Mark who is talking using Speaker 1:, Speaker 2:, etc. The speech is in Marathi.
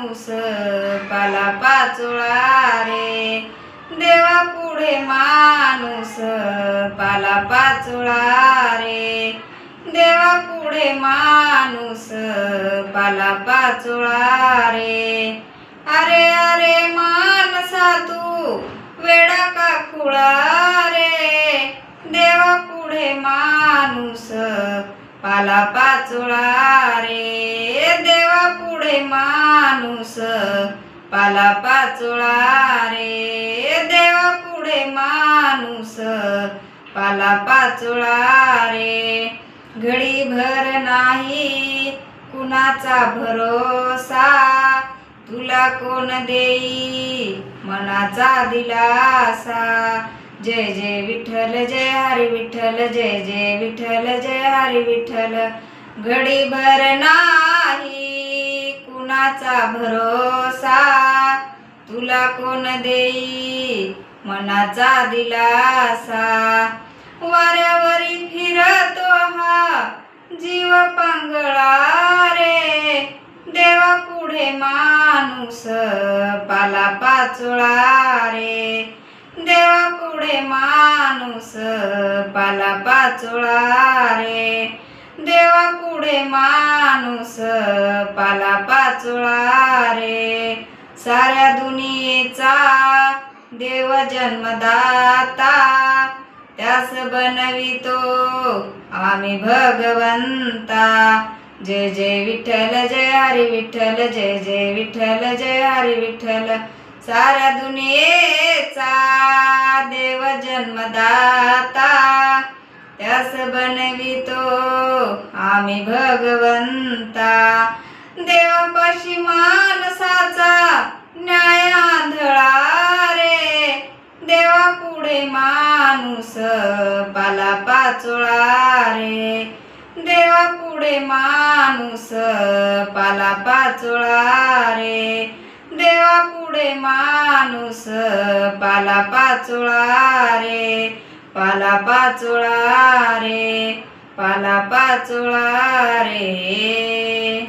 Speaker 1: माणूस पाला पाचोळा रे, देवा पुढे माणूस पाला पाचोळा रे, देवा पुढे माणूस पाला पाचोळा रे। अरे अरे मानसा तू वेडा का खुळा रे, देवा पुढे माणूस पाला पाचोळा रे, देवा पुढे माणूस पाला पाचोळा रे, देवा पुढे माणूस पाला पाचोळा रे। घडीभर नाही कुणाचा भरोसा, तुला कोण देई मनाचा दिलासा। जय जय विठ्ठल जय हरी विठ्ठल, जय जय विठ्ठल जय हरी विठ्ठल। घडीभर नाही कुणाचा भरोसा, तुला कोण देई मनाचा दिलासा। वाऱ्यावरी फिरतो हा जीव पांगळा रे, देवा पुढे माणूस पाला पाचोळा रे, देवा पुढे माणूस पाला पाचोळा रे, देवा पुढे माणूस पाला पाचोळा रे। साऱ्या दुनियेचा देव जन्मदाता, त्यास बनवितो आम्ही भगवंता। जय जय विठ्ठल जय हरी विठ्ठल, जय जय विठ्ठल जय हरी विठ्ठल। साऱ्या दुनियेचा देव जन्मदाता, त्यास बनवितो आम्ही भगवंता। देवापाशी माणसाचा न्याय आंधळा रे, देवा पुढे माणूस पाला पाचोळा रे, देवा पुढे माणूस पाला पाचोळा रे, देवा पुढे माणूस पाला पाचोळा रे, पाला पाचोळा रे, पाला पाचोळा रे।